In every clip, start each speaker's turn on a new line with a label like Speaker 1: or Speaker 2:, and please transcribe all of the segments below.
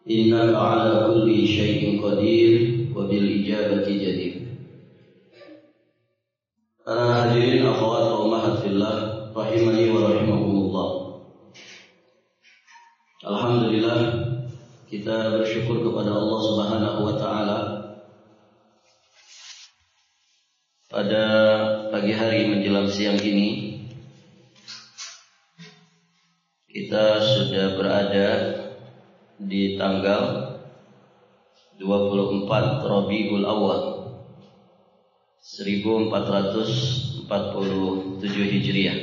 Speaker 1: Innaka ala kulli syai'in qadir wa bil ijabati jadir. Para hadirin akhwat wa ummahat fillah rahimani wa rahimakumullah. Alhamdulillah, kita bersyukur kepada Allah Subhanahu wa taala pada pagi hari menjelang siang ini kita sudah berada di tanggal 24 Rabiul Awal 1447 Hijriah.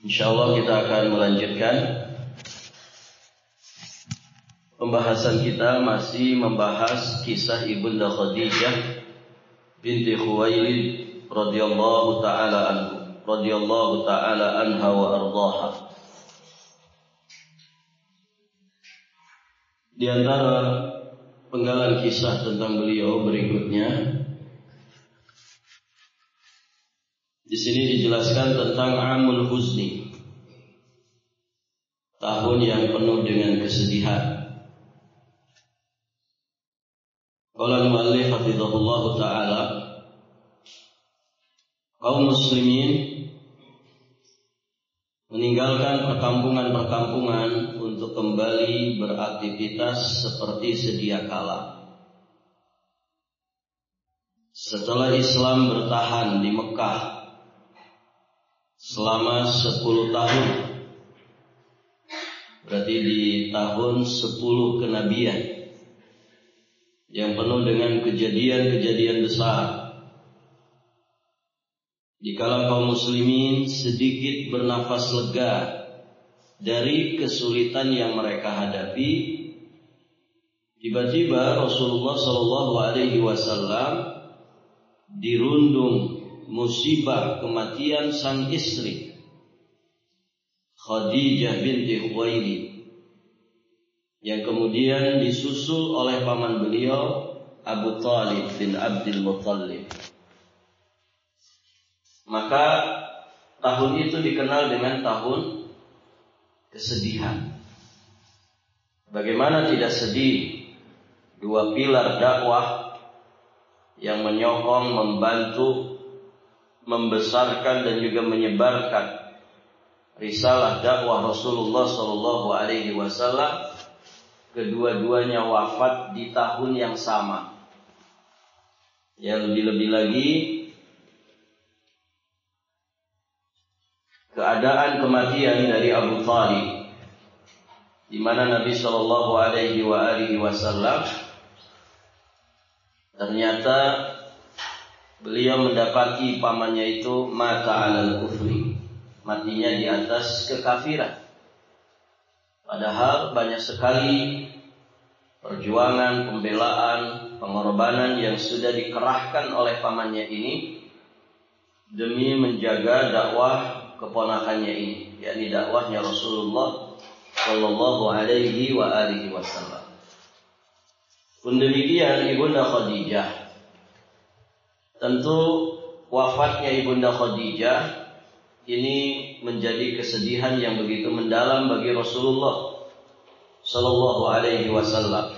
Speaker 1: Insyaallah kita akan melanjutkan pembahasan kita, masih membahas kisah Ibunda Khadijah binti Khuwailid radhiyallahu taala anha wa ardhaha. Di antara penggalan kisah tentang beliau berikutnya, di sini dijelaskan tentang Amul Huzni, tahun yang penuh dengan kesedihan. Qala al-muallif hafizahullah taala, kaum muslimin meninggalkan perkampungan-perkampungan untuk kembali beraktivitas seperti sedia kala. Setelah Islam bertahan di Mekah selama 10 tahun, berarti di tahun 10 kenabian yang penuh dengan kejadian-kejadian besar, di kalangan kaum muslimin sedikit bernafas lega dari kesulitan yang mereka hadapi. Tiba-tiba Rasulullah SAW dirundung musibah kematian sang istri Khadijah binti Khuwailid, yang kemudian disusul oleh paman beliau Abu Thalib bin Abdul Muttalib. Maka tahun itu dikenal dengan tahun kesedihan. Bagaimana tidak sedih, dua pilar dakwah yang menyokong, membantu, membesarkan dan juga menyebarkan risalah dakwah Rasulullah SAW, kedua-duanya wafat di tahun yang sama. Yang lebih-lebih lagi, keadaan kematian dari Abu Thalib, di mana Nabi SAW ternyata beliau mendapati pamannya itu mata alal kufri, matinya di atas kekafiran. Padahal banyak sekali perjuangan, pembelaan, pengorbanan yang sudah dikerahkan oleh pamannya ini demi menjaga dakwah keponakannya ini, yakni dakwahnya Rasulullah sallallahu alaihi wa alihi wasallam. Pun demikian Ibunda Khadijah, tentu wafatnya Ibunda Khadijah ini menjadi kesedihan yang begitu mendalam bagi Rasulullah sallallahu alaihi wasallam.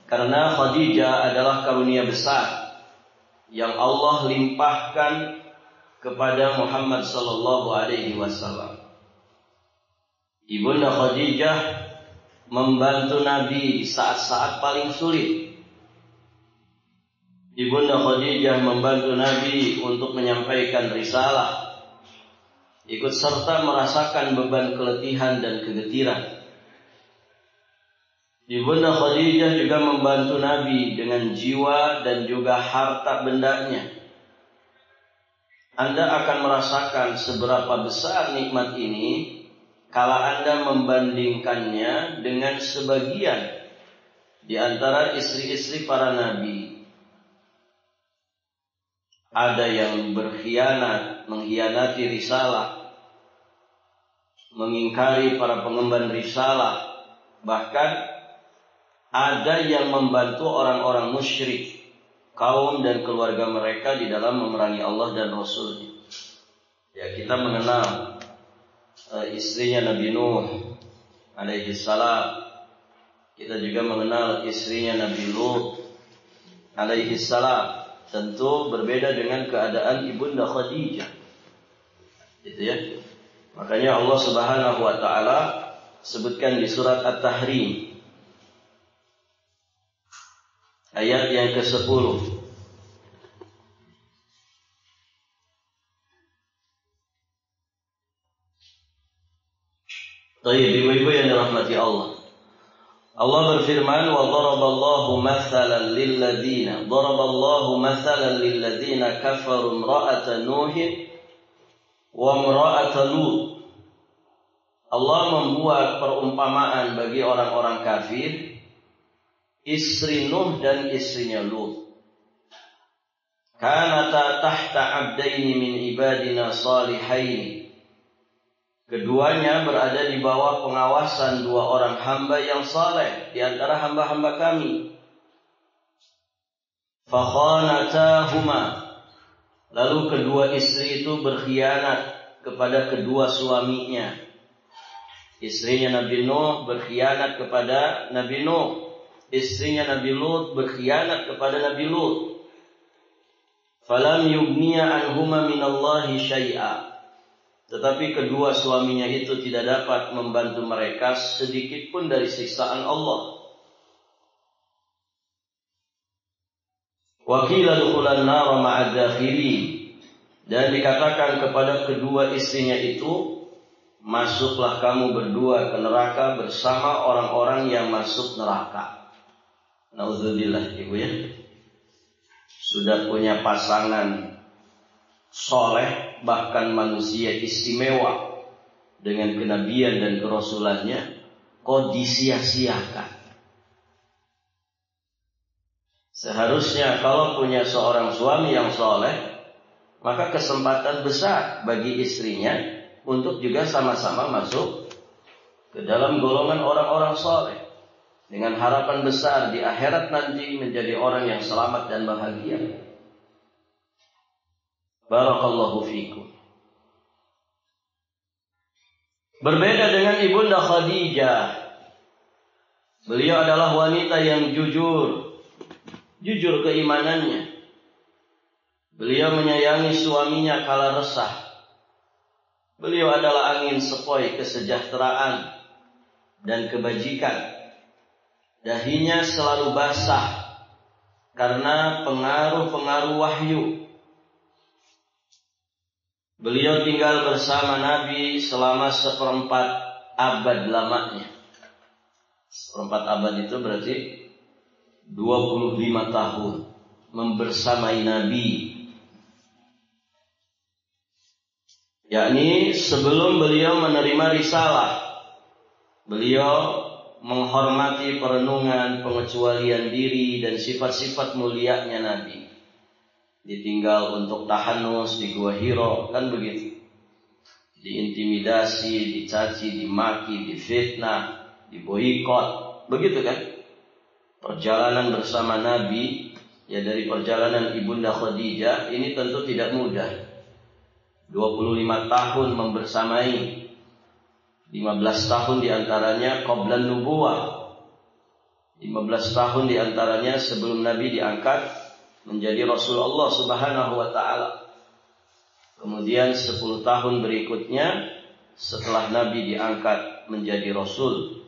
Speaker 1: Karena Khadijah adalah karunia besar yang Allah limpahkan kepada Muhammad sallallahu alaihi wasallam. Ibunda Khadijah membantu Nabi di saat-saat paling sulit. Ibunda Khadijah membantu Nabi untuk menyampaikan risalah, ikut serta merasakan beban keletihan dan kegetiran. Ibunda Khadijah juga membantu Nabi dengan jiwa dan juga harta bendanya. Anda akan merasakan seberapa besar nikmat ini kala Anda membandingkannya dengan sebagian di antara istri-istri para nabi. Ada yang berkhianat, mengkhianati risalah, mengingkari para pengemban risalah, bahkan ada yang membantu orang-orang musyrik, kaum dan keluarga mereka di dalam memerangi Allah dan Rasul-Nya. Ya, kita mengenal istrinya Nabi Nuh alaihi salam. Kita juga mengenal istrinya Nabi Lut alaihi salam. Tentu berbeda dengan keadaan ibunda Khadijah. Gitu ya. Makanya Allah Subhanahu wa taala sebutkan di surat At-Tahrim ayat yang ke-10. Baik, ibu-ibu yang dirahmati Allah. Allah berfirman, wa daraballahu mathalan lilladzina kafaru imra'ata Nuhin wa imra'ata Lut. Allah membuat perumpamaan bagi orang-orang kafir, istri Nuh dan istrinya Lut. Kanata tahta abdaini min ibadina salihaini. Keduanya berada di bawah pengawasan dua orang hamba yang saleh di antara hamba-hamba kami. Fakhanatahuma. Lalu kedua istri itu berkhianat kepada kedua suaminya. Istrinya Nabi Nuh berkhianat kepada Nabi Nuh. Istrinya Nabi Lut berkhianat kepada Nabi Lut. Falam yugniya anhuma minallahi syai'a. Tetapi kedua suaminya itu tidak dapat membantu mereka sedikit pun dari siksaan Allah. Wa qila dukhulan nar ma'ad dakhilin. Dan dikatakan kepada kedua istrinya itu, masuklah kamu berdua ke neraka bersama orang-orang yang masuk neraka. Nauzubillah, ibu ya. Sudah punya pasangan soleh, bahkan manusia istimewa dengan kenabian dan kerasulannya, kok disia-siakan? Seharusnya kalau punya seorang suami yang soleh, maka kesempatan besar bagi istrinya untuk juga sama-sama masuk ke dalam golongan orang-orang soleh, dengan harapan besar di akhirat nanti menjadi orang yang selamat dan bahagia. Barakallahu fikum. Berbeda dengan ibunda Khadijah. Beliau adalah wanita yang jujur keimanannya. Beliau menyayangi suaminya kala resah. Beliau adalah angin sepoi kesejahteraan dan kebajikan. Dahinya selalu basah karena pengaruh-pengaruh wahyu. Beliau tinggal bersama Nabi selama 1/4 abad lamanya. 1/4 abad itu berarti 25 tahun membersamai Nabi. Yakni sebelum beliau menerima risalah, beliau menghormati perenungan, pengecualian diri dan sifat-sifat mulianya Nabi. Ditinggal untuk tahanus di Gua Hiro, kan begitu. Diintimidasi, dicaci, dimaki, difitnah, diboikot, begitu kan? Perjalanan bersama Nabi, ya dari perjalanan ibunda Khadijah ini tentu tidak mudah. 25 tahun membersamai, 15 tahun diantaranya qablan nubuwah, 15 tahun diantaranya sebelum Nabi diangkat menjadi Rasul Allah Subhanahu wa ta'ala. Kemudian 10 tahun berikutnya setelah Nabi diangkat menjadi Rasul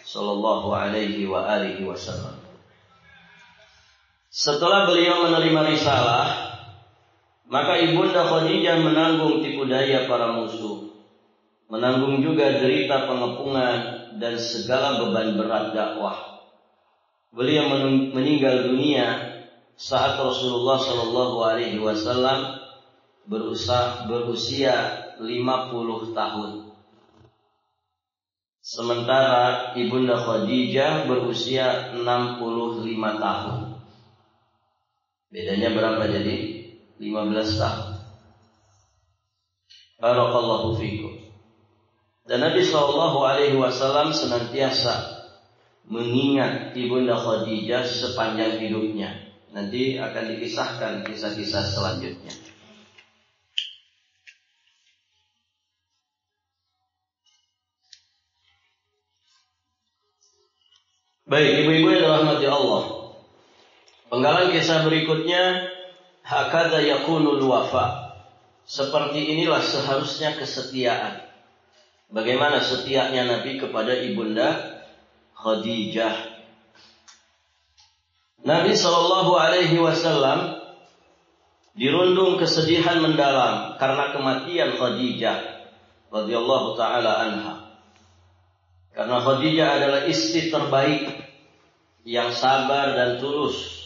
Speaker 1: sallallahu alaihi wa alihi wasallam. Setelah beliau menerima risalah, maka ibunda Khadijah menanggung tipu daya para musuh, menanggung juga derita pengepungan dan segala beban berat dakwah. Beliau meninggal dunia saat Rasulullah Shallallahu Alaihi Wasallam berusia 50 tahun, sementara ibunda Khadijah berusia 65 tahun. Bedanya berapa jadi? 15 tahun. Barakallahu fikum. Dan Nabi Shallallahu Alaihi Wasallam senantiasa mengingat ibunda Khadijah sepanjang hidupnya. Nanti akan dikisahkan kisah-kisah selanjutnya. Baik, ibu-ibu yang dirahmati Allah. Penggalan kisah berikutnya, hakadza yakunul wafa. Seperti inilah seharusnya kesetiaan. Bagaimana setianya Nabi kepada ibunda Khadijah. Nabi SAW dirundung kesedihan mendalam karena kematian Khadijah radhiyallahu taala anha. Karena Khadijah adalah istri terbaik yang sabar dan tulus,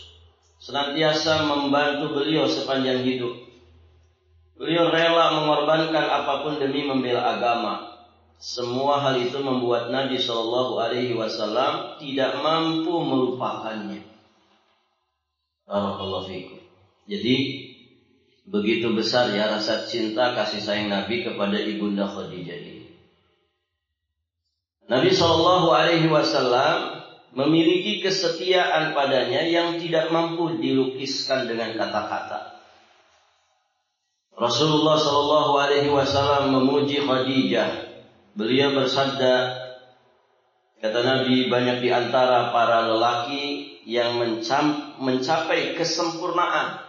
Speaker 1: senantiasa membantu beliau sepanjang hidup. Beliau rela mengorbankan apapun demi membela agama. Semua hal itu membuat Nabi SAW tidak mampu melupakannya. Barakallahu fiikum. Jadi begitu besar ya rasa cinta kasih sayang Nabi kepada ibunda Khadijah ini. Nabi SAW memiliki kesetiaan padanya yang tidak mampu dilukiskan dengan kata-kata. Rasulullah SAW memuji Khadijah. Beliau bersabda, kata Nabi, banyak di antara para lelaki yang mencapai kesempurnaan.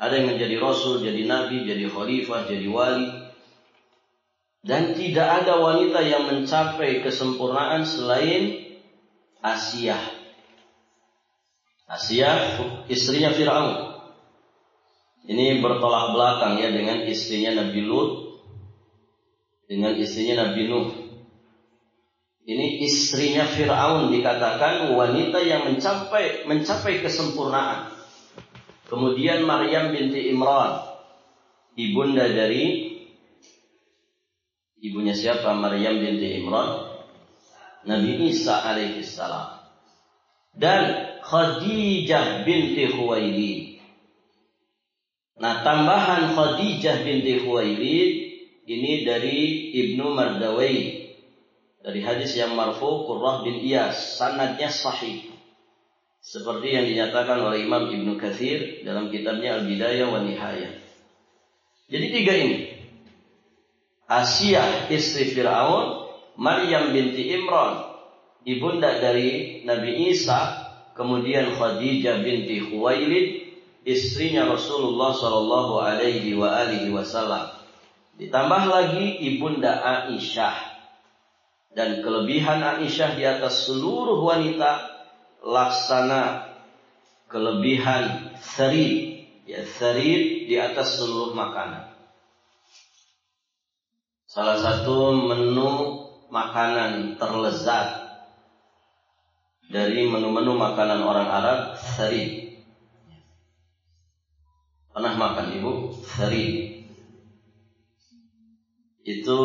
Speaker 1: Ada yang menjadi Rasul, jadi Nabi, jadi Khalifah, jadi Wali. Dan tidak ada wanita yang mencapai kesempurnaan selain Asiyah. Asiyah, istrinya Fir'aun. Ini bertolak belakang ya dengan istrinya Nabi Lut, dengan istrinya Nabi Nuh. Ini istrinya Fir'aun dikatakan wanita yang mencapai kesempurnaan. Kemudian Maryam binti Imran, ibunda dari ibunya siapa? Maryam binti Imran, Nabi Isa alaihissalam. Dan Khadijah binti Khuwailid. Nah, tambahan Khadijah binti Khuwailid ini dari Ibnu Mardawai, dari hadis yang marfu Qurrah bin Iyas, sanadnya sahih. Seperti yang dinyatakan oleh Imam Ibnu Katsir dalam kitabnya Al-Bidayah wa Nihayah. Jadi tiga ini. Asiyah istri Fir'aun, Maryam binti Imran, ibunda dari Nabi Isa, kemudian Khadijah binti Khuwailid, istrinya Rasulullah sallallahu alaihi wasallam. Ditambah lagi ibunda Aisyah. Dan kelebihan Aisyah di atas seluruh wanita laksana kelebihan tharid, ya tharid di atas seluruh makanan. Salah satu menu makanan terlezat dari menu-menu makanan orang Arab, tharid. Pernah makan ibu tharid? Itu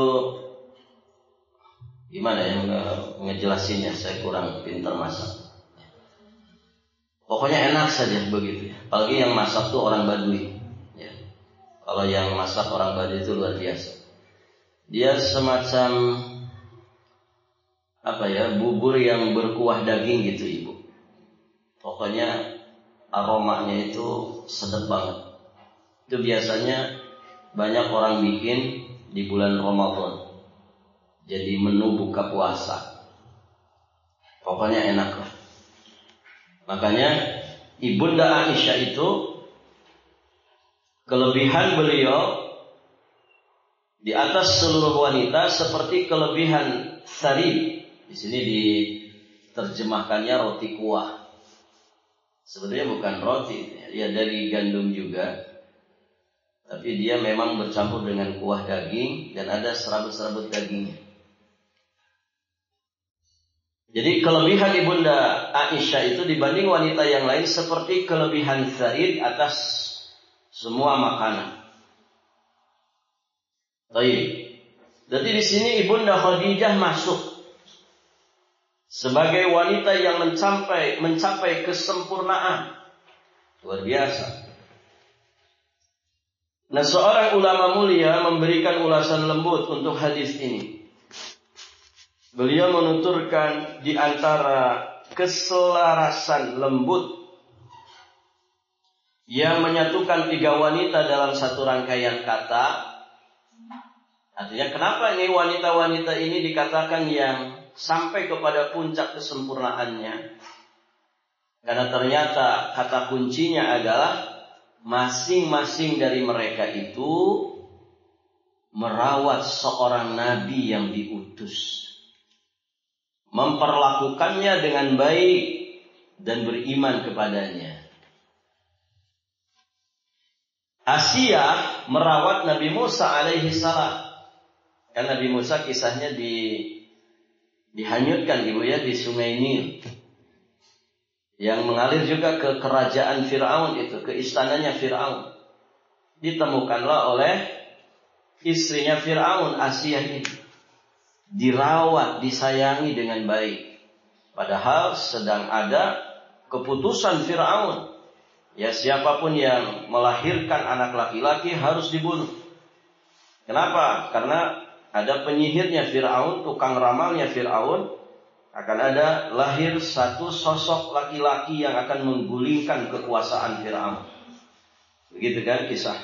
Speaker 1: gimana ya ngejelasinnya, saya kurang pintar masak. Pokoknya enak saja begitu ya. Apalagi yang masak tuh orang Badui ya. Kalau yang masak orang Badui itu luar biasa. Dia semacam bubur yang berkuah daging gitu ibu. Pokoknya aromanya itu sedap banget. Itu biasanya banyak orang bikin di bulan Ramadan. Jadi menu buka puasa. Pokoknya enak lah. Makanya ibunda Aisyah itu kelebihan beliau di atas seluruh wanita seperti kelebihan tharid. Di sini diterjemahkannya roti kuah. Sebetulnya bukan roti, ya dari gandum juga. Tapi dia memang bercampur dengan kuah daging dan ada serabut-serabut dagingnya. Jadi kelebihan ibunda Aisyah itu dibanding wanita yang lain seperti kelebihan tharid atas semua makanan. Baik. Jadi di sini ibunda Khadijah masuk sebagai wanita yang mencapai kesempurnaan. Luar biasa. Nah, seorang ulama mulia memberikan ulasan lembut untuk hadis ini. Beliau menuturkan di antara keselarasan lembut yang menyatukan tiga wanita dalam satu rangkaian kata. Artinya kenapa ini wanita-wanita ini dikatakan yang sampai kepada puncak kesempurnaannya. Karena ternyata kata kuncinya adalah masing-masing dari mereka itu merawat seorang nabi yang diutus, memperlakukannya dengan baik dan beriman kepadanya. Asia merawat Nabi Musa alaihi salam. Kan Nabi Musa kisahnya dihanyutkan di Sungai Nil, yang mengalir juga ke kerajaan Fir'aun itu, ke istananya Fir'aun. Ditemukanlah oleh istrinya Fir'aun, Asia ini. Dirawat, disayangi dengan baik. Padahal sedang ada keputusan Fir'aun. Ya, siapapun yang melahirkan anak laki-laki harus dibunuh. Kenapa? Karena ada penyihirnya Fir'aun, tukang ramalnya Fir'aun. Akan ada lahir satu sosok laki-laki yang akan menggulingkan kekuasaan Fir'aun. Begitu kan kisah.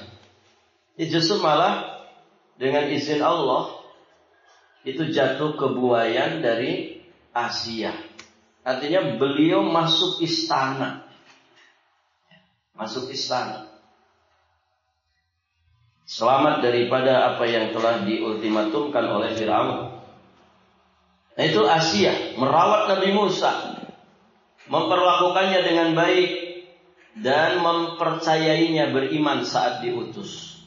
Speaker 1: Justru malah dengan izin Allah itu jatuh kebuayan dari Asia. Artinya beliau masuk istana. Masuk istana. Selamat daripada apa yang telah diultimatumkan oleh Fir'aun. Nah, itu Asia merawat Nabi Musa, memperlakukannya dengan baik dan mempercayainya beriman saat diutus.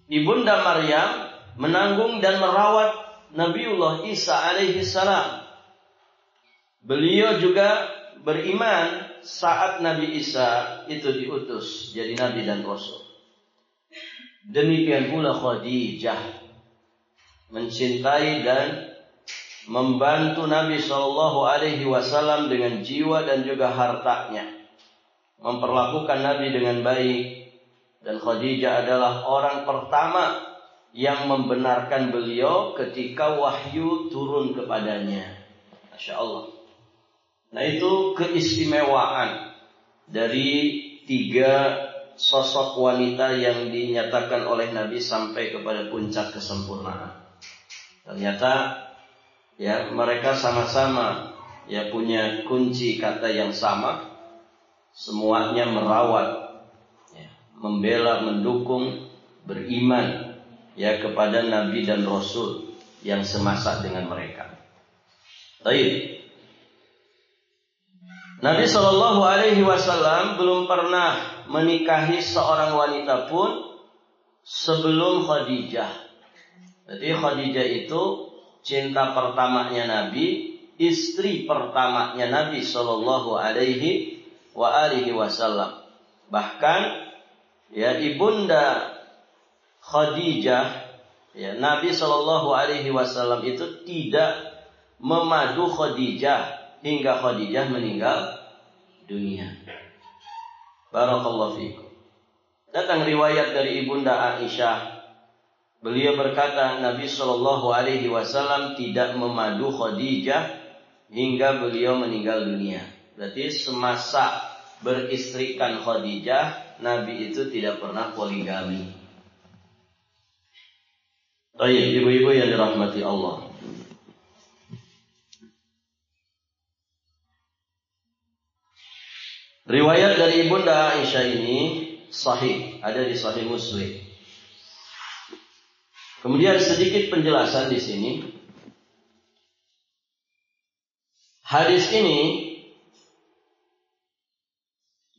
Speaker 1: Ibunda Maryam menanggung dan merawat Nabiullah Isa alaihi salam. Beliau juga beriman saat Nabi Isa itu diutus jadi nabi dan rasul. Demikian pula Khadijah mencintai dan membantu Nabi Shallallahu Alaihi Wasallam dengan jiwa dan juga hartanya, memperlakukan Nabi dengan baik. Dan Khadijah adalah orang pertama yang membenarkan beliau ketika wahyu turun kepadanya. Masya Allah. Nah, itu keistimewaan dari 3 sosok wanita yang dinyatakan oleh Nabi sampai kepada puncak kesempurnaan. Ternyata ya, mereka sama-sama ya punya kunci kata yang sama. Semuanya merawat, ya, membela, mendukung, beriman ya kepada Nabi dan Rasul yang semasa dengan mereka. Baik. Nabi Shallallahu Alaihi Wasallam belum pernah menikahi seorang wanita pun sebelum Khadijah. Jadi Khadijah itu cinta pertamanya Nabi, istri pertamanya Nabi Shallallahu Alaihi Wasallam. Bahkan ya ibunda Khadijah, ya Nabi Shallallahu Alaihi Wasallam itu tidak memadu Khadijah hingga Khadijah meninggal dunia. Barakallahu fiikum. Datang riwayat dari ibunda Aisyah. Beliau berkata, Nabi Shallallahu Alaihi Wasallam tidak memadu Khadijah hingga beliau meninggal dunia. Berarti semasa beristrikan Khadijah, Nabi itu tidak pernah poligami. Baik, ibu-ibu yang dirahmati Allah. Riwayat dari ibunda Aisyah ini sahih, ada di Sahih Muslim. Kemudian sedikit penjelasan di sini. Hadis ini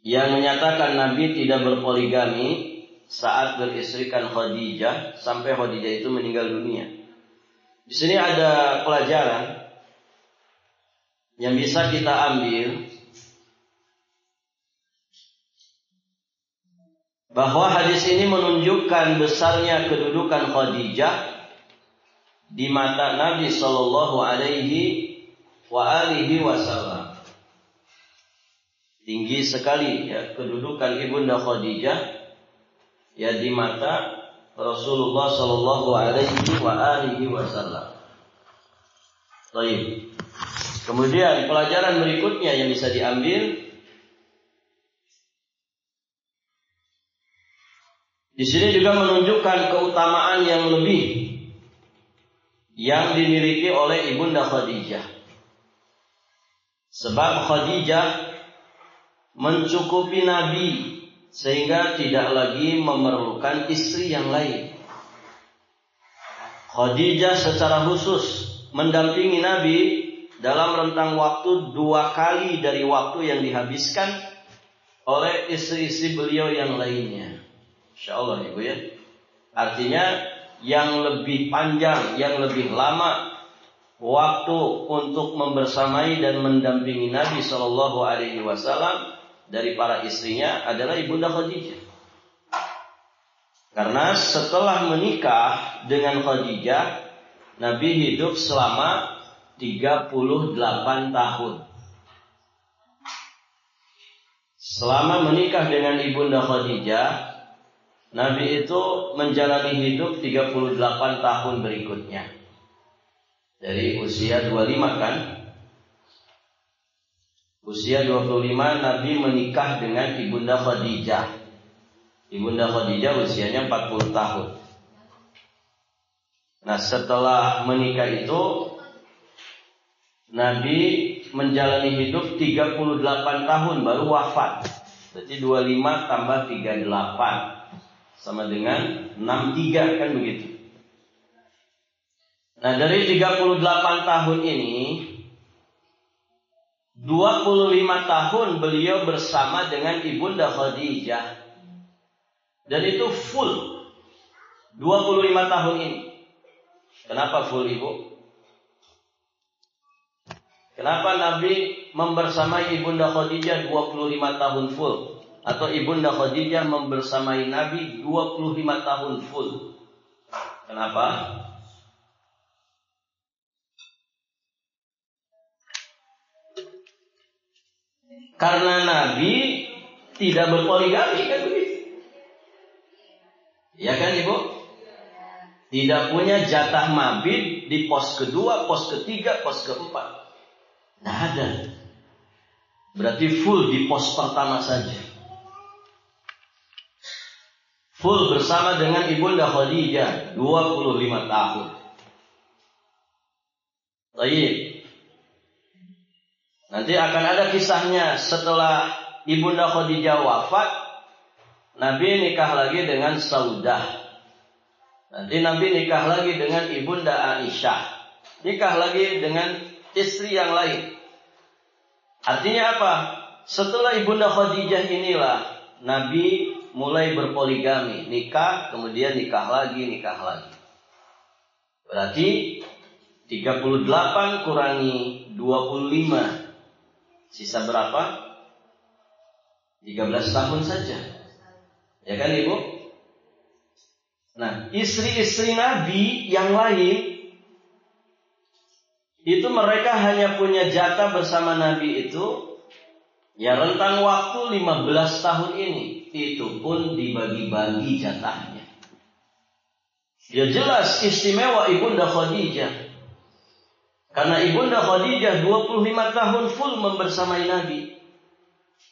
Speaker 1: yang menyatakan Nabi tidak berpoligami saat beristrikan Khadijah sampai Khadijah itu meninggal dunia. Di sini ada pelajaran yang bisa kita ambil, bahwa hadis ini menunjukkan besarnya kedudukan Khadijah di mata Nabi Sallallahu Alaihi Wasallam. Tinggi sekali ya kedudukan ibunda Khadijah ya di mata Rasulullah Sallallahu Alaihi Wasallam. Baik. Kemudian pelajaran berikutnya yang bisa diambil, di sini juga menunjukkan keutamaan yang lebih yang dimiliki oleh Ibunda Khadijah. Sebab Khadijah mencukupi Nabi sehingga tidak lagi memerlukan istri yang lain. Khadijah secara khusus mendampingi Nabi dalam rentang waktu 2 kali dari waktu yang dihabiskan oleh istri-istri beliau yang lainnya. Insya Allah Ibu ya. Artinya yang lebih panjang, yang lebih lama waktu untuk membersamai dan mendampingi Nabi Shallallahu Alaihi Wasallam dari para istrinya adalah Ibunda Khadijah. Karena setelah menikah dengan Khadijah, Nabi hidup selama 38 tahun. Selama menikah dengan Ibunda Khadijah, Nabi itu menjalani hidup 38 tahun berikutnya. Dari usia 25 kan? Usia 25 Nabi menikah dengan Ibunda Khadijah. Ibunda Khadijah usianya 40 tahun. Nah, setelah menikah itu Nabi menjalani hidup 38 tahun baru wafat. Berarti 25 tambah 38 sama dengan 63 kan begitu. Nah, dari 38 tahun ini 25 tahun beliau bersama dengan Ibunda Khadijah. Dan itu full 25 tahun ini. Kenapa full Ibu? Kenapa Nabi membersamai Ibunda Khadijah 25 tahun full? Atau Ibunda Khadijah membersamai Nabi 25 tahun full? Kenapa? Karena Nabi tidak berpoligami kan begitu? Ya kan Ibu? Tidak punya jatah mabit di pos kedua, pos ketiga, pos keempat. Tidak ada. Berarti full di pos pertama saja. Full bersama dengan Ibunda Khadijah 25 tahun. Baik. Nanti akan ada kisahnya setelah Ibunda Khadijah wafat, Nabi nikah lagi dengan Saudah. Nanti Nabi nikah lagi dengan Ibunda Aisyah. Nikah lagi dengan istri yang lain. Artinya apa? Setelah Ibunda Khadijah inilah Nabi mulai berpoligami, nikah, kemudian nikah lagi. Berarti 38 kurangi 25. Sisa berapa? 13 tahun saja. Ya kan Ibu? Nah, istri-istri Nabi yang lain itu mereka hanya punya jatah bersama Nabi itu ya rentang waktu 15 tahun ini. Itu pun dibagi-bagi jatahnya. Ya jelas istimewa Ibunda Khadijah. Karena Ibunda Khadijah 25 tahun full membersamai Nabi.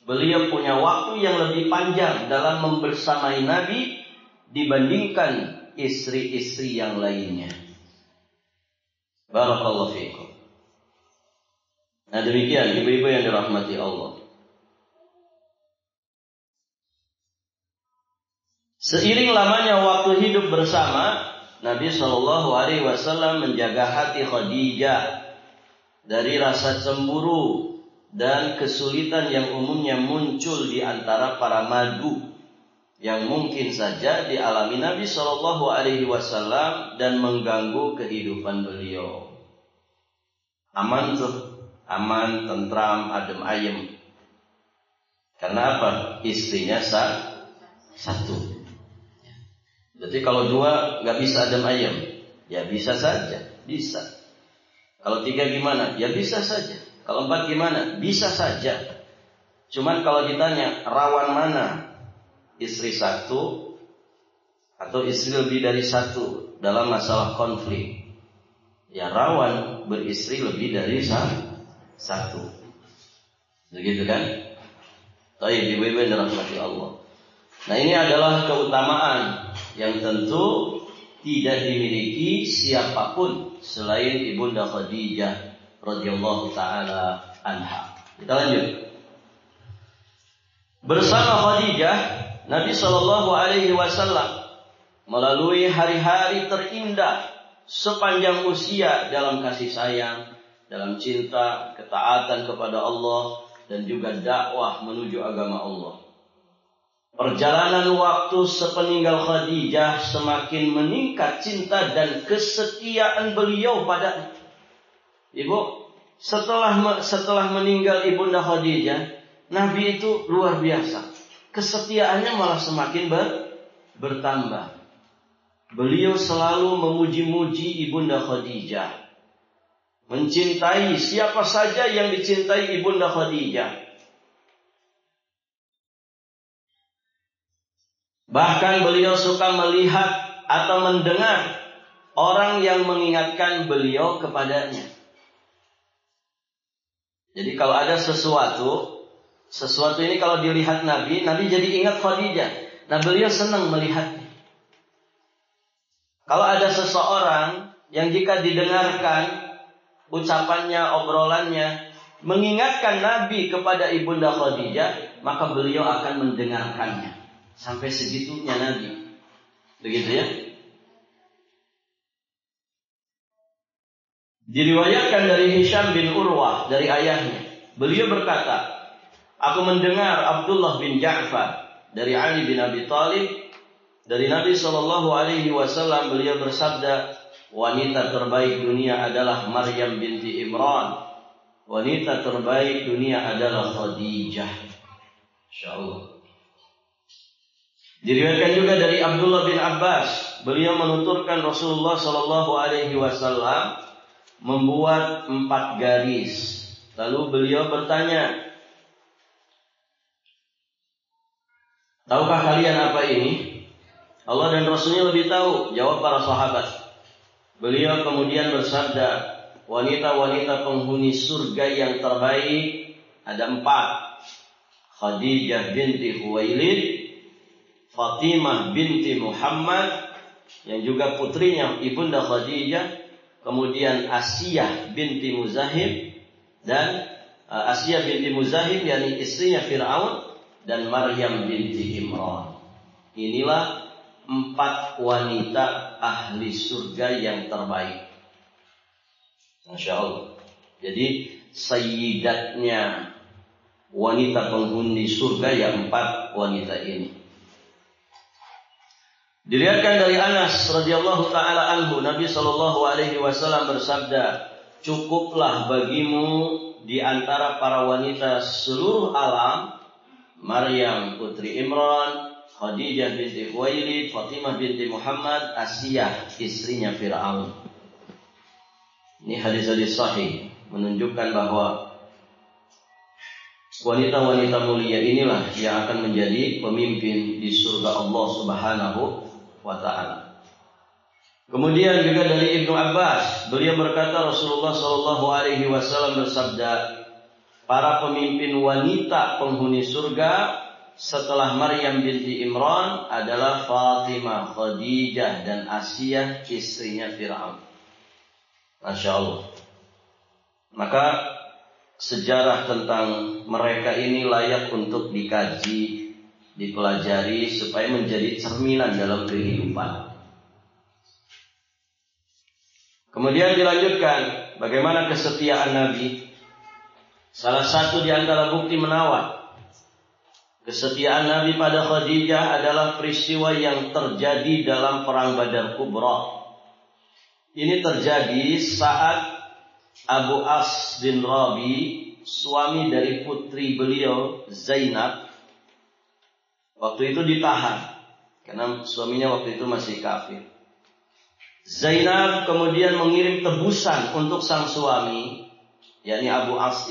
Speaker 1: Beliau punya waktu yang lebih panjang dalam membersamai Nabi dibandingkan istri-istri yang lainnya. Barakallahu fiikum. Nah demikian ibu-ibu yang dirahmati Allah. Seiring lamanya waktu hidup bersama, Nabi Shallallahu Alaihi Wasallam menjaga hati Khadijah dari rasa cemburu dan kesulitan yang umumnya muncul di antara para madu yang mungkin saja dialami Nabi Shallallahu Alaihi Wasallam dan mengganggu kehidupan beliau. Aman tuh, aman, tentram, adem ayem. Karena apa? Istrinya satu. Berarti kalau 2 nggak bisa adem ayem, ya bisa saja, bisa. Kalau 3 gimana? Ya bisa saja. Kalau 4 gimana? Bisa saja. Cuman kalau ditanya rawan mana? Istri 1 atau istri lebih dari 1 dalam masalah konflik? Ya rawan beristri lebih dari 1. Begitu kan? Baik, ibu-ibu yang dirahmati Allah. Nah ini adalah keutamaan yang tentu tidak dimiliki siapapun selain Ibunda Khadijah radhiyallahu taala anha. Kita lanjut. Bersama Khadijah, Nabi sallallahu alaihi wasallam melalui hari-hari terindah sepanjang usia dalam kasih sayang, dalam cinta, ketaatan kepada Allah, dan juga dakwah menuju agama Allah. Perjalanan waktu sepeninggal Khadijah semakin meningkat cinta dan kesetiaan beliau padanya. Ibu, setelah meninggal Ibunda Khadijah, Nabi itu luar biasa. Kesetiaannya malah semakin bertambah. Beliau selalu memuji-muji Ibunda Khadijah. Mencintai siapa saja yang dicintai Ibunda Khadijah. Bahkan beliau suka melihat atau mendengar orang yang mengingatkan beliau kepadanya. Jadi kalau ada sesuatu ini kalau dilihat Nabi jadi ingat Khadijah. Nah, beliau senang melihatnya. Kalau ada seseorang yang jika didengarkan ucapannya, obrolannya, mengingatkan Nabi kepada Ibunda Khadijah, maka beliau akan mendengarkannya. Sampai segitunya Nabi. Begitu ya. Diriwayatkan dari Hisham bin Urwah, dari ayahnya. Beliau berkata, aku mendengar Abdullah bin Ja'far dari Ali bin Abi Thalib, dari Nabi SAW, beliau bersabda, wanita terbaik dunia adalah Maryam binti Imran. Wanita terbaik dunia adalah Khadijah. Insyaallah. Diriwayatkan juga dari Abdullah bin Abbas, beliau menuturkan Rasulullah SAW membuat 4 garis. Lalu beliau bertanya, tahukah kalian apa ini? Allah dan Rasulnya lebih tahu, jawab para sahabat. Beliau kemudian bersabda, wanita-wanita penghuni surga yang terbaik ada 4. Khadijah binti Khuwailid, Fatimah binti Muhammad, yang juga putrinya Ibunda Khadijah, kemudian Asiyah binti Muzahim, dan Asiyah binti Muzahim yakni istrinya Fir'aun, dan Maryam binti Imran. Inilah 4 wanita ahli surga yang terbaik. Masya Allah. Jadi sayyidatnya wanita penghuni surga yang 4 wanita ini. Dilihatkan dari Anas radhiyallahu taala anhu, Nabi sallallahu alaihi wasallam bersabda, cukuplah bagimu di antara para wanita seluruh alam, Maryam putri Imran, Khadijah binti Khuwailid, Fatimah binti Muhammad, Asiyah istrinya Fir'aun. Ini hadis-hadis sahih menunjukkan bahwa wanita-wanita mulia inilah yang akan menjadi pemimpin di surga Allah Subhanahu wa ta'ala. Kemudian juga dari Ibnu Abbas, beliau berkata Rasulullah sallallahu alaihi wasallam bersabda, para pemimpin wanita penghuni surga setelah Maryam binti Imran adalah Fatimah, Khadijah, dan Asiyah istrinya Fir'aun. Masya Allah. Maka sejarah tentang mereka ini layak untuk dikaji, dipelajari supaya menjadi cerminan dalam kehidupan. Kemudian dilanjutkan bagaimana kesetiaan Nabi. Salah satu di antara bukti menawar kesetiaan Nabi pada Khadijah adalah peristiwa yang terjadi dalam perang Badar Kubra. Ini terjadi saat Abu As bin Rabi, suami dari putri beliau Zainab, waktu itu ditahan karena suaminya waktu itu masih kafir. Zainab kemudian mengirim tebusan untuk sang suami, yakni Abu As.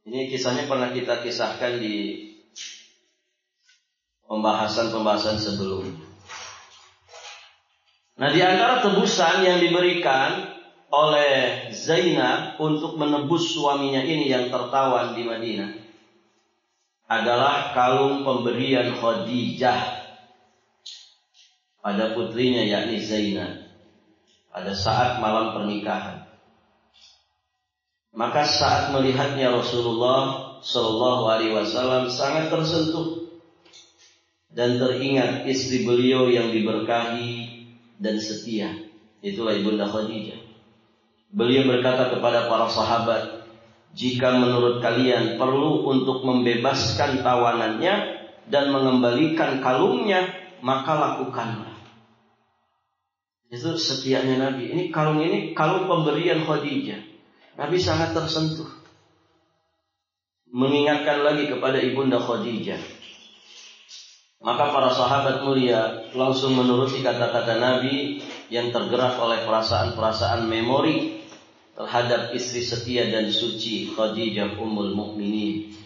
Speaker 1: Ini kisahnya pernah kita kisahkan di pembahasan sebelumnya. Nah, di antara tebusan yang diberikan oleh Zainab untuk menebus suaminya ini yang tertawan di Madinah adalah kalung pemberian Khadijah. pada putrinya yakni Zainab pada saat malam pernikahan. Maka saat melihatnya Rasulullah Shallallahu Alaihi Wasallam sangat tersentuh dan teringat istri beliau yang diberkahi dan setia, itulah Ibunda Khadijah. Beliau berkata kepada para sahabat, jika menurut kalian perlu untuk membebaskan tawanannya dan mengembalikan kalungnya, maka lakukanlah. Itu setianya Nabi. Ini kalung pemberian Khadijah. Nabi sangat tersentuh, mengingatkan lagi kepada Ibunda Khadijah. Maka para sahabat mulia langsung menuruti kata-kata Nabi yang tergerak oleh perasaan-perasaan memori terhadap istri setia dan suci Khadijah Ummul Mukminin.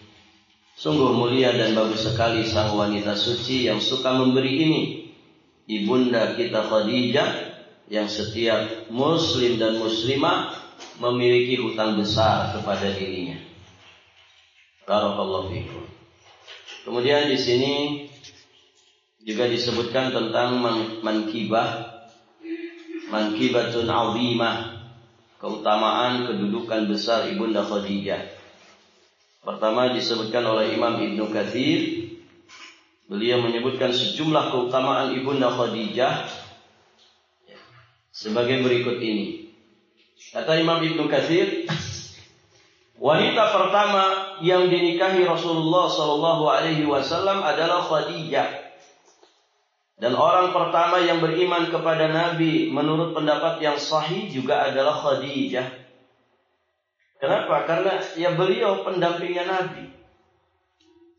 Speaker 1: Sungguh mulia dan bagus sekali sang wanita suci yang suka memberi ini. Ibunda kita Khadijah yang setiap muslim dan muslimah memiliki hutang besar kepada dirinya. Barakallahu fikum. Kemudian di sini juga disebutkan tentang mankibatun azimah, keutamaan kedudukan besar Ibunda Khadijah. Pertama disebutkan oleh Imam Ibnu Katsir, beliau menyebutkan sejumlah keutamaan Ibunda Khadijah sebagai berikut ini. Kata Imam Ibnu Katsir, wanita pertama yang dinikahi Rasulullah Shallallahu Alaihi Wasallam adalah Khadijah. Dan orang pertama yang beriman kepada Nabi menurut pendapat yang sahih juga adalah Khadijah. Kenapa? Karena beliau pendampingnya Nabi.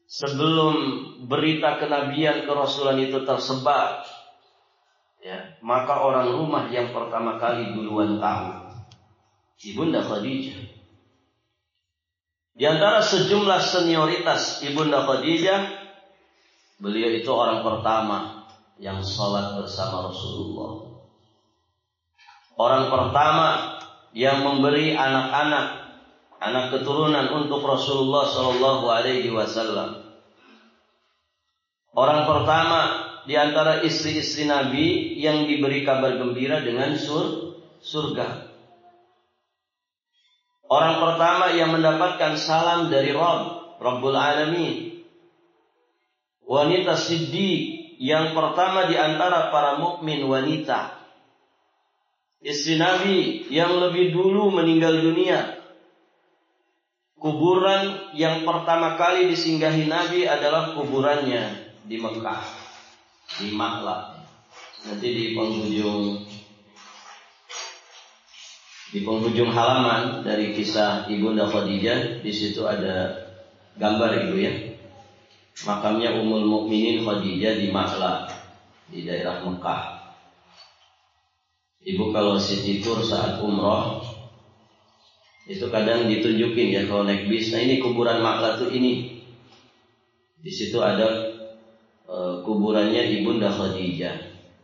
Speaker 1: Sebelum berita kenabian kerasulan itu tersebar, maka orang rumah yang pertama kali duluan tahu Ibunda Khadijah. Di antara sejumlah senioritas Ibunda Khadijah, beliau itu orang pertama yang sholat bersama Rasulullah. Orang pertama yang memberi anak keturunan untuk Rasulullah Shallallahu Alaihi Wasallam. Orang pertama di antara istri-istri Nabi yang diberi kabar gembira dengan surga. Orang pertama yang mendapatkan salam dari Rabbul Alamin. Wanita siddiq yang pertama di antara para mukmin wanita. Istri Nabi yang lebih dulu meninggal dunia. Kuburan yang pertama kali disinggahi Nabi adalah kuburannya di Mekah, di Ma'la. Nanti di penghujung halaman dari kisah Ibunda Khadijah, di situ ada gambar Ibu ya. Makamnya Ummul Mukminin Khadijah di Ma'la, di daerah Mekah. Ibu kalau city tour saat umroh itu kadang ditunjukin ya kalau naik bis. Nah ini kuburan Ma'la tuh ini. Di situ ada kuburannya Ibunda Khadijah.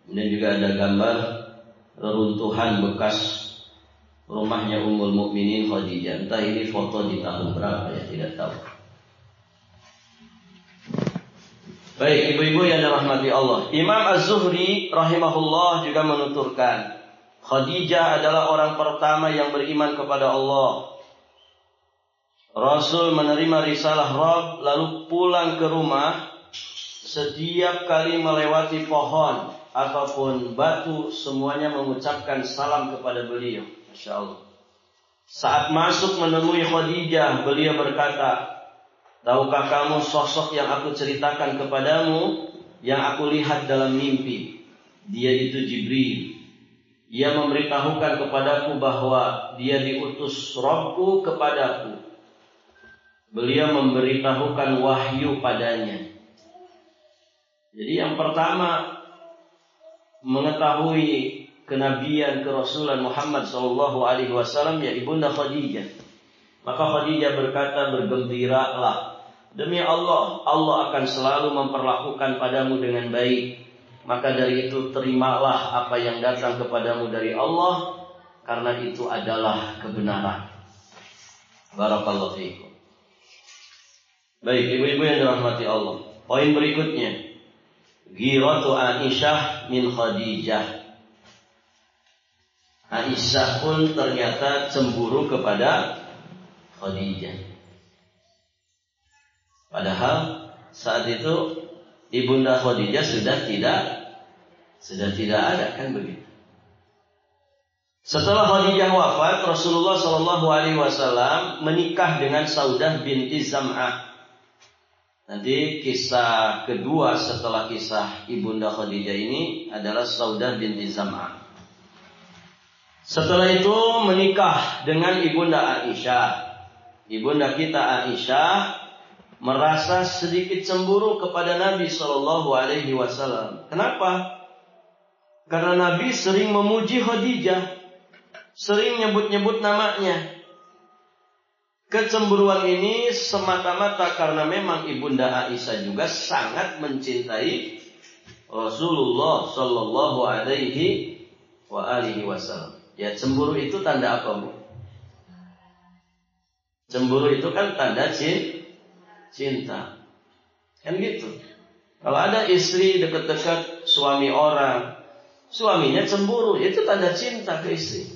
Speaker 1: Kemudian juga ada gambar reruntuhan bekas rumahnya Ummul Mukminin Khadijah. Entah ini foto di tahun berapa ya, tidak tahu. Baik, ibu-ibu yang dirahmati Allah. Imam Az-Zuhri rahimahullah juga menuturkan, Khadijah adalah orang pertama yang beriman kepada Allah. Rasul menerima risalah Rabb lalu pulang ke rumah. Setiap kali melewati pohon ataupun batu, semuanya mengucapkan salam kepada beliau. Masya Allah. Saat masuk menemui Khadijah, beliau berkata, tahukah kamu sosok yang aku ceritakan kepadamu, yang aku lihat dalam mimpi? Dia itu Jibril. Ia memberitahukan kepadaku bahwa dia diutus Rabbku kepadaku. Beliau memberitahukan wahyu padanya. Jadi yang pertama mengetahui kenabian kerasulan Muhammad SAW ya Ibunda Khadijah. Maka Khadijah berkata, bergembiralah. Demi Allah, Allah akan selalu memperlakukan padamu dengan baik. Maka dari itu terimalah apa yang datang kepadamu dari Allah, karena itu adalah kebenaran. Barakallahu fiikum. Baik, ibu-ibu yang dirahmati Allah. Poin berikutnya, ghiratu Aisyah min Khadijah. Aisyah pun ternyata cemburu kepada Khadijah. Padahal saat itu ibunda Khadijah sudah tidak ada, kan begitu. Setelah Khadijah wafat, Rasulullah Shallallahu Alaihi Wasallam menikah dengan Saudah binti Zam'ah. Nanti kisah kedua setelah kisah ibunda Khadijah ini adalah Saudah binti Zam'ah. Setelah itu menikah dengan ibunda Aisyah. Ibunda kita Aisyah merasa sedikit cemburu kepada Nabi Shallallahu Alaihi Wasallam. Kenapa? Karena Nabi sering memuji Khadijah, sering nyebut-nyebut namanya. Kecemburuan ini semata-mata karena memang ibunda Aisyah juga sangat mencintai Rasulullah Shallallahu Alaihi Wasallam. Ya, cemburu itu tanda apa, Bu? Cemburu itu kan tanda cinta. Kan gitu. Kalau ada istri dekat-dekat suami orang, suaminya cemburu, itu tanda cinta ke istri.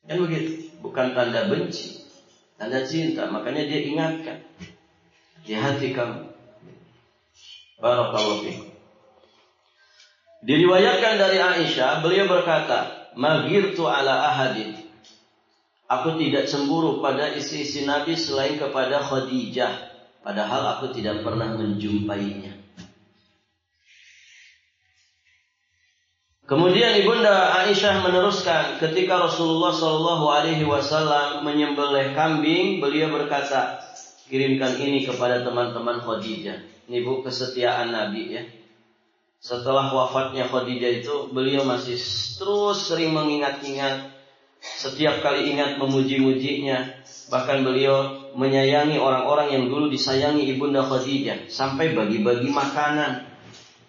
Speaker 1: Kan begitu. Bukan tanda benci, tanda cinta. Makanya dia ingatkan di hati kamu. Barakallahu fikum. Diriwayatkan dari Aisyah, beliau berkata, "Maghirtu ala ahadin." Aku tidak cemburu pada istri-istri Nabi selain kepada Khadijah, padahal aku tidak pernah menjumpainya. Kemudian ibunda Aisyah meneruskan, ketika Rasulullah Shallallahu Alaihi Wasallam menyembelih kambing, beliau berkata, kirimkan ini kepada teman-teman Khadijah. Ini Bu, kesetiaan Nabi ya. Setelah wafatnya Khadijah itu, beliau masih terus sering mengingat-ingat. Setiap kali ingat memuji-mujinya. Bahkan beliau menyayangi orang-orang yang dulu disayangi ibunda Khadijah, sampai bagi-bagi makanan,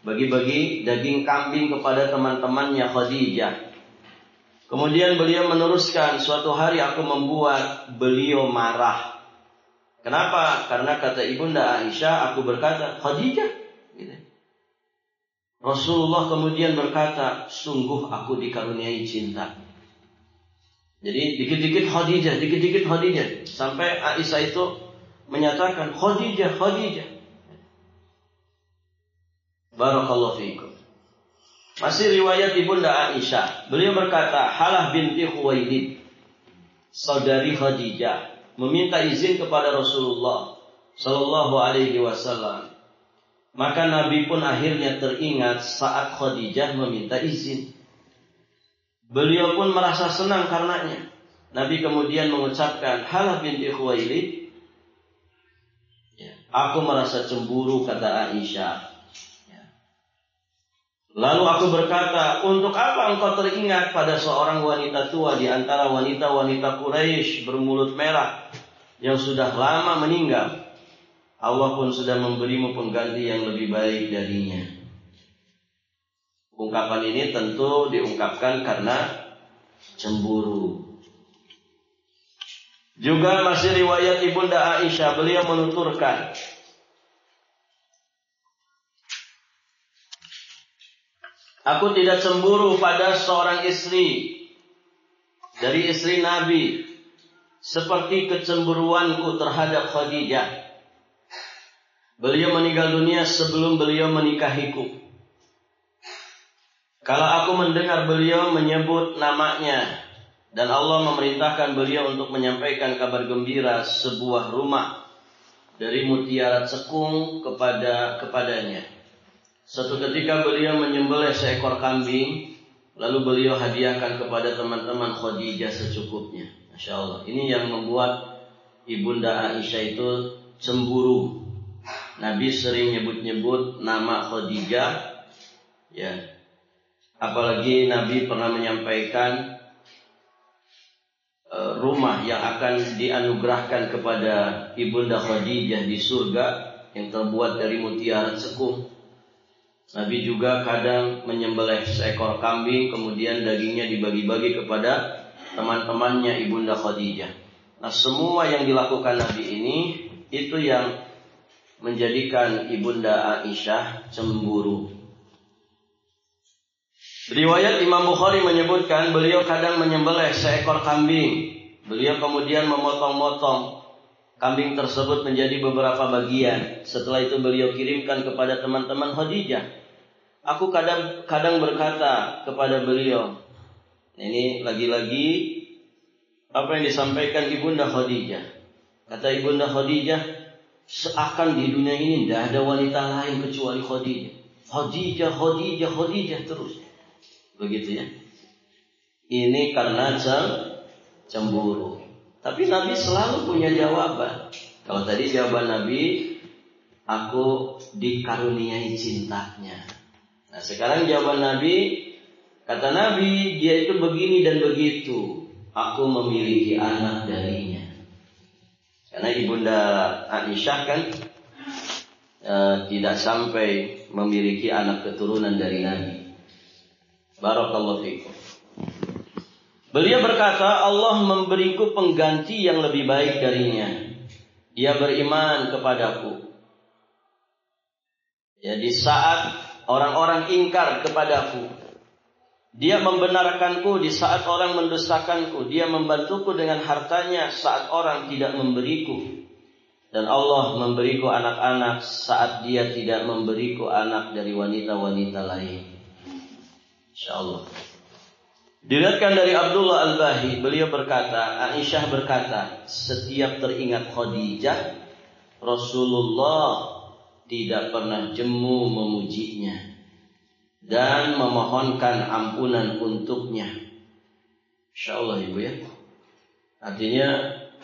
Speaker 1: bagi-bagi daging kambing kepada teman-temannya Khadijah. Kemudian beliau meneruskan, suatu hari aku membuat beliau marah. Kenapa? Karena kata ibunda Aisyah, aku berkata, Khadijah gitu. Rasulullah kemudian berkata, sungguh aku dikaruniai cinta. Jadi dikit-dikit Khadijah, dikit-dikit Khadijah, sampai Aisyah itu menyatakan Khadijah, Khadijah. Barakallahu fiikum. Masih riwayat ibunda Aisyah, beliau berkata, Halah binti Khuwailid, saudari Khadijah, meminta izin kepada Rasulullah Sallallahu Alaihi Wasallam. Maka Nabi pun akhirnya teringat saat Khadijah meminta izin. Beliau pun merasa senang karenanya. Nabi kemudian mengucapkan, Halah binti Khuwailid, ya, aku merasa cemburu, kata Aisyah. Ya. Lalu aku berkata, untuk apa engkau teringat pada seorang wanita tua di antara wanita-wanita Quraisy bermulut merah yang sudah lama meninggal? Allah pun sudah memberimu pengganti yang lebih baik darinya. Ungkapan ini tentu diungkapkan karena cemburu. Juga masih riwayat ibunda Aisyah, beliau menuturkan, aku tidak cemburu pada seorang istri dari istri Nabi seperti kecemburuanku terhadap Khadijah. Beliau meninggal dunia sebelum beliau menikahiku. Kalau aku mendengar beliau menyebut namanya dan Allah memerintahkan beliau untuk menyampaikan kabar gembira sebuah rumah dari mutiara cekung kepadanya. Suatu ketika beliau menyembelih seekor kambing, lalu beliau hadiahkan kepada teman-teman Khadijah secukupnya. Masya Allah. Ini yang membuat ibunda Aisyah itu cemburu. Nabi sering nyebut-nyebut nama Khadijah, ya. Apalagi Nabi pernah menyampaikan rumah yang akan dianugerahkan kepada ibunda Khadijah di surga yang terbuat dari mutiara cekung. Nabi juga kadang menyembelih seekor kambing, kemudian dagingnya dibagi-bagi kepada teman-temannya ibunda Khadijah. Nah, semua yang dilakukan Nabi ini itu yang menjadikan Ibunda Aisyah cemburu. Riwayat Imam Bukhari menyebutkan beliau kadang menyembelih seekor kambing. Beliau kemudian memotong-motong kambing tersebut menjadi beberapa bagian. Setelah itu beliau kirimkan kepada teman-teman Khadijah. Aku kadang berkata kepada beliau, ini lagi-lagi apa yang disampaikan Ibunda Khadijah. Kata Ibunda Khadijah, seakan di dunia ini tidak ada wanita lain kecuali Khadijah. Khadijah, Khadijah, Khadijah terus. Begitu ya. Ini karena cemburu. Tapi Nabi selalu punya jawaban. Kalau tadi jawaban Nabi, aku dikaruniai cintanya. Nah sekarang jawaban Nabi, kata Nabi, dia itu begini dan begitu. Aku memiliki anak darinya. Karena Ibunda Aisyah kan tidak sampai memiliki anak keturunan dari Nabi. Barakallahu fikum. Beliau berkata, Allah memberiku pengganti yang lebih baik darinya. Dia beriman kepadaku. Ya, di saat orang-orang ingkar kepadaku, dia membenarkanku di saat orang mendustakanku. Dia membantuku dengan hartanya saat orang tidak memberiku. Dan Allah memberiku anak-anak saat dia tidak memberiku anak dari wanita-wanita lain. InsyaAllah. Diriwayatkan dari Abdullah Al-Bahi, beliau berkata, Aisyah berkata, setiap teringat Khadijah, Rasulullah tidak pernah jemu memujinya dan memohonkan ampunan untuknya. InsyaAllah ibu ya. Artinya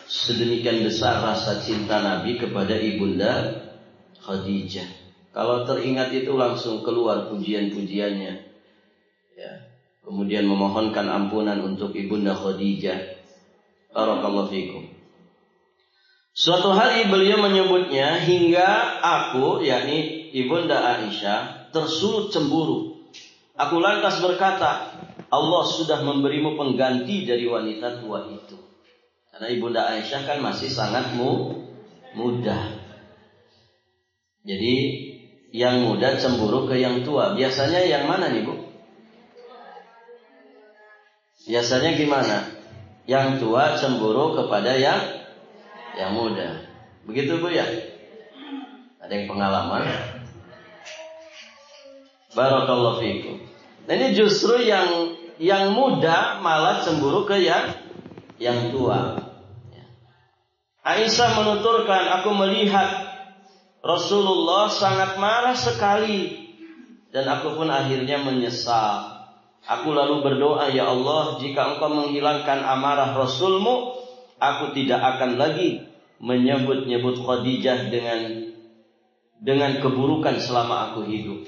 Speaker 1: sedemikian besar rasa cinta Nabi kepada Ibunda Khadijah. Kalau teringat itu langsung keluar pujian-pujiannya. Ya, kemudian memohonkan ampunan untuk Ibunda Khadijah. Barakallahu fikum. Suatu hari beliau menyebutnya hingga aku, yakni Ibunda Aisyah, tersulut cemburu. Aku lantas berkata, Allah sudah memberimu pengganti dari wanita tua itu. Karena Ibunda Aisyah kan masih sangat muda. Jadi yang muda cemburu ke yang tua. Biasanya yang mana nih Bu? Biasanya gimana? Yang tua cemburu kepada yang muda. Begitu Bu ya? Ada yang pengalaman? Barakallahu fikum. Nah ini justru yang muda malah cemburu ke yang tua. Aisyah menuturkan, aku melihat Rasulullah sangat marah sekali dan aku pun akhirnya menyesal. Aku lalu berdoa, ya Allah, jika engkau menghilangkan amarah Rasulmu, aku tidak akan lagi menyebut-nyebut Khadijah dengan keburukan selama aku hidup.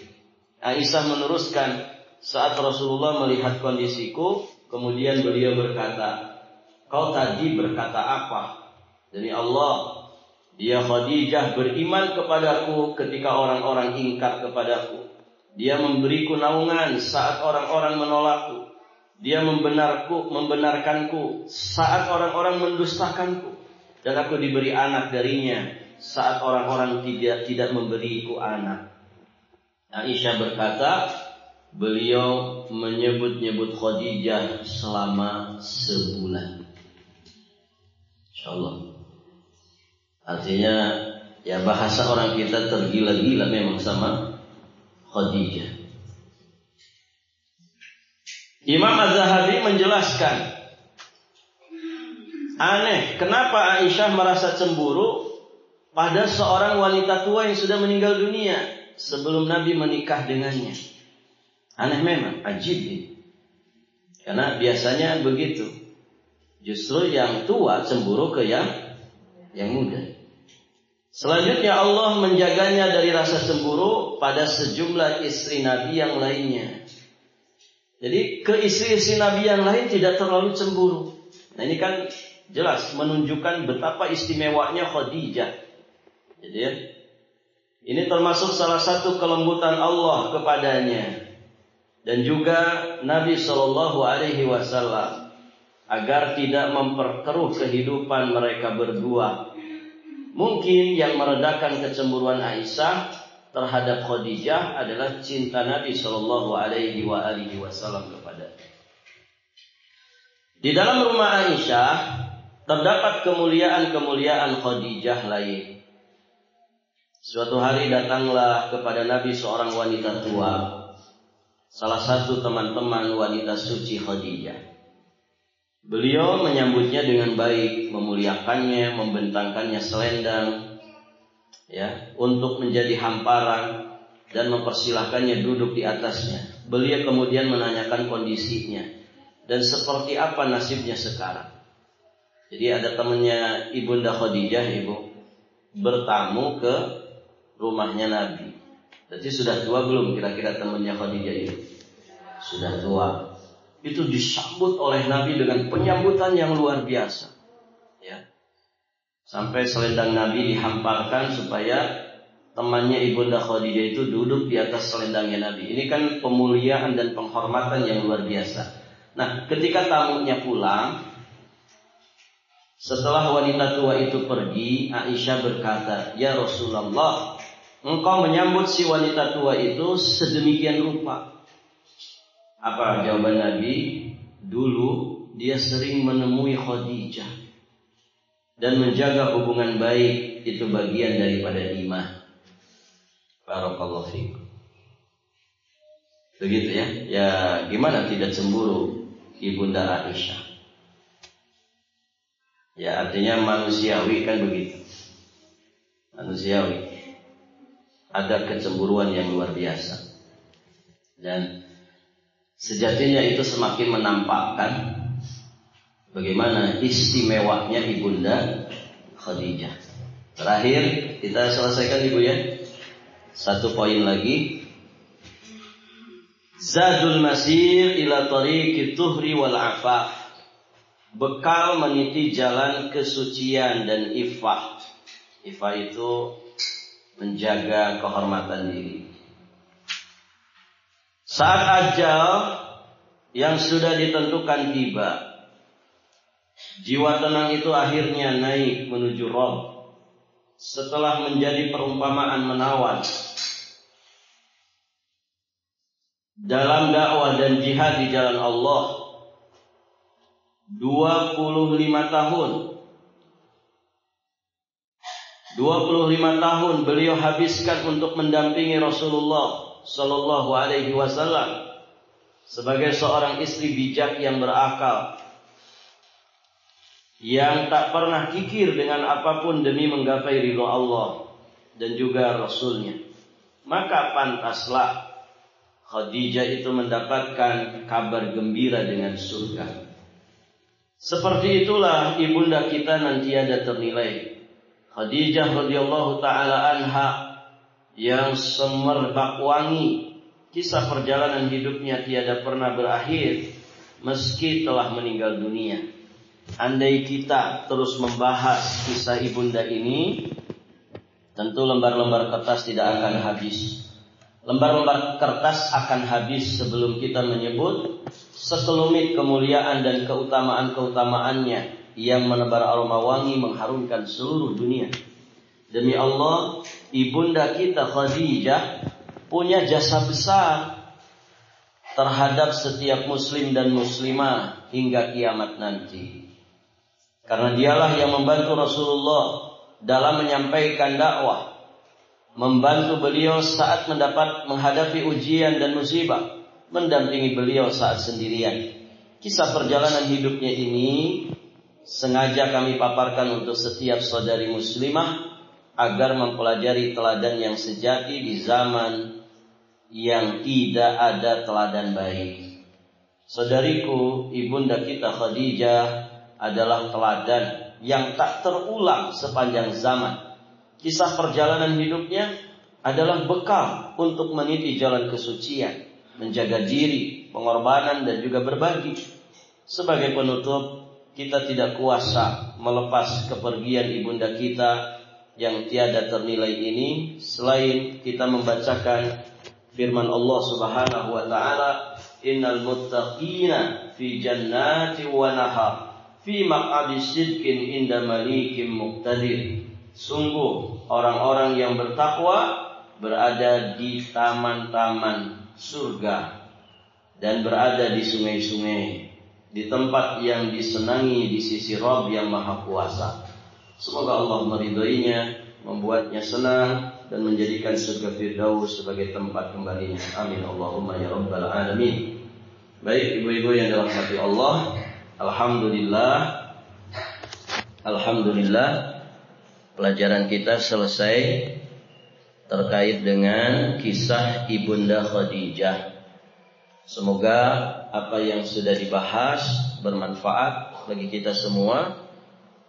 Speaker 1: Aisyah meneruskan, saat Rasulullah melihat kondisiku, kemudian beliau berkata, kau tadi berkata apa? Demi Allah, dia Khadijah beriman kepadaku ketika orang-orang ingkar kepadaku. Dia memberiku naungan saat orang-orang menolakku. Dia membenarkanku saat orang-orang mendustakanku. Dan aku diberi anak darinya saat orang-orang tidak memberiku anak. Aisyah berkata, beliau menyebut-nyebut Khadijah selama sebulan. InsyaAllah. Artinya, ya bahasa orang kita tergila-gila memang sama Khadijah. Imam Az-Zahabi menjelaskan, aneh, kenapa Aisyah merasa cemburu pada seorang wanita tua yang sudah meninggal dunia sebelum Nabi menikah dengannya. Aneh memang, ajib ini. Karena biasanya begitu. Justru yang tua cemburu ke yang muda. Selanjutnya Allah menjaganya dari rasa cemburu pada sejumlah istri Nabi yang lainnya. Jadi ke istri-istri Nabi yang lain tidak terlalu cemburu. Nah ini kan jelas menunjukkan betapa istimewanya Khadijah. Jadi ya, ini termasuk salah satu kelembutan Allah kepadanya. Dan juga Nabi SAW agar tidak memperkeruh kehidupan mereka berdua. Mungkin yang meredakan kecemburuan Aisyah terhadap Khadijah adalah cinta Nabi Shallallahu Alaihi Wasallam kepada. Di dalam rumah Aisyah terdapat kemuliaan-kemuliaan Khadijah lain. Suatu hari datanglah kepada Nabi seorang wanita tua, salah satu teman-teman wanita suci Khadijah. Beliau menyambutnya dengan baik, memuliakannya, membentangkannya selendang, ya, untuk menjadi hamparan dan mempersilahkannya duduk di atasnya. Beliau kemudian menanyakan kondisinya dan seperti apa nasibnya sekarang. Jadi ada temannya Ibunda Khadijah, Ibu, bertamu ke rumahnya Nabi. Jadi sudah tua belum kira-kira temannya Khadijah itu? Sudah tua. Itu disambut oleh Nabi dengan penyambutan yang luar biasa, ya. Sampai selendang Nabi dihamparkan supaya temannya Ibunda Khadijah itu duduk di atas selendangnya Nabi. Ini kan pemuliaan dan penghormatan yang luar biasa. Nah, ketika tamunya pulang, setelah wanita tua itu pergi, Aisyah berkata, "Ya Rasulullah, engkau menyambut si wanita tua itu sedemikian rupa." Apa jawaban Nabi? Dulu dia sering menemui Khadijah dan menjaga hubungan baik, itu bagian daripada iman. Barakallahu fiikum. Begitu ya. Ya gimana tidak cemburu Ibunda Aisyah? Ya artinya manusiawi kan begitu. Manusiawi. Ada kecemburuan yang luar biasa. Dan sejatinya itu semakin menampakkan bagaimana istimewanya Ibunda Khadijah. Terakhir kita selesaikan Ibu ya. Satu poin lagi. Zadul masir ila tariqit tuhri wal afaf. Bekal meniti jalan kesucian dan iffah. Iffah itu menjaga kehormatan diri. Saat ajal yang sudah ditentukan tiba, jiwa tenang itu akhirnya naik menuju Rabb. Setelah menjadi perumpamaan menawan dalam dakwah dan jihad di jalan Allah 25 tahun. 25 tahun beliau habiskan untuk mendampingi Rasulullah Sallallahu Alaihi Wasallam sebagai seorang istri bijak yang berakal, yang tak pernah kikir dengan apapun demi menggapai ridho Allah dan juga Rasulnya. Maka pantaslah Khadijah itu mendapatkan kabar gembira dengan surga. Seperti itulah ibunda kita nanti ada ternilai, Khadijah radhiyallahu taala anha, yang semerbak wangi. Kisah perjalanan hidupnya tiada pernah berakhir meski telah meninggal dunia. Andai kita terus membahas kisah ibunda ini, tentu lembar-lembar kertas tidak akan habis. Lembar-lembar kertas akan habis sebelum kita menyebut sekelumit kemuliaan dan keutamaan-keutamaannya yang menebar aroma wangi mengharumkan seluruh dunia. Demi Allah, ibunda kita Khadijah punya jasa besar terhadap setiap muslim dan muslimah hingga kiamat nanti. Karena dialah yang membantu Rasulullah dalam menyampaikan dakwah, membantu beliau saat menghadapi ujian dan musibah, mendampingi beliau saat sendirian. Kisah perjalanan hidupnya ini sengaja kami paparkan untuk setiap saudari muslimah agar mempelajari teladan yang sejati di zaman yang tidak ada teladan baik. Saudariku, ibunda kita Khadijah adalah teladan yang tak terulang sepanjang zaman. Kisah perjalanan hidupnya adalah bekal untuk meniti jalan kesucian, menjaga diri, pengorbanan dan juga berbagi. Sebagai penutup, kita tidak kuasa melepas kepergian ibunda kita yang tiada ternilai ini selain kita membacakan firman Allah Subhanahu wa taala, innal muttaqina fi jannati wa nahar fi maq'adi sidqin inda malikin muqtadir. Sungguh orang-orang yang bertakwa berada di taman-taman surga dan berada di sungai-sungai, di tempat yang disenangi di sisi Rabb yang Maha Kuasa. Semoga Allah meridhoinya, membuatnya senang dan menjadikan surga Firdaus sebagai tempat kembalinya. Amin Allahumma ya rabbal alamin. Baik ibu-ibu yang dirahmati Allah, Alhamdulillah pelajaran kita selesai terkait dengan kisah Ibunda Khadijah. Semoga apa yang sudah dibahas bermanfaat bagi kita semua,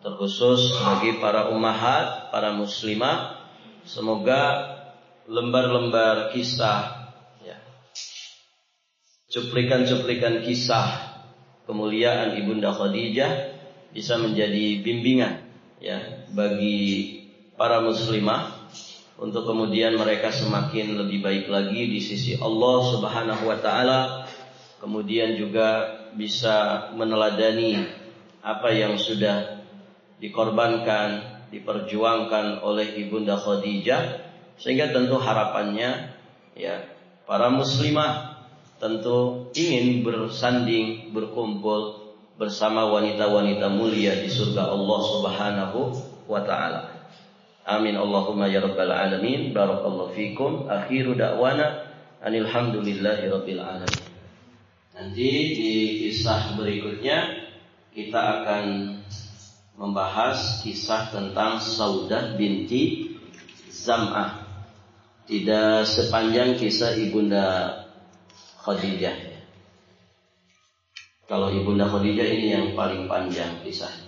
Speaker 1: terkhusus bagi para ummahat, para muslimah. Semoga lembar-lembar kisah, cuplikan-cuplikan kisah kemuliaan Ibunda Khadijah bisa menjadi bimbingan bagi para muslimah untuk kemudian mereka semakin lebih baik lagi di sisi Allah Subhanahu wa taala, kemudian juga bisa meneladani apa yang sudah dikorbankan, diperjuangkan oleh Ibunda Khadijah, sehingga tentu harapannya para muslimah tentu ingin bersanding, berkumpul bersama wanita-wanita mulia di surga Allah Subhanahu wa taala. Amin Allahumma ya rabbal alamin. Barakallahu fikum. Akhiru da'wana anil hamdulillahi rabbil alamin. Nanti di kisah berikutnya kita akan membahas kisah tentang Saudah binti Zam'ah. Tidak sepanjang kisah Ibunda Khadijah. Kalau Ibunda Khadijah ini yang paling panjang kisahnya.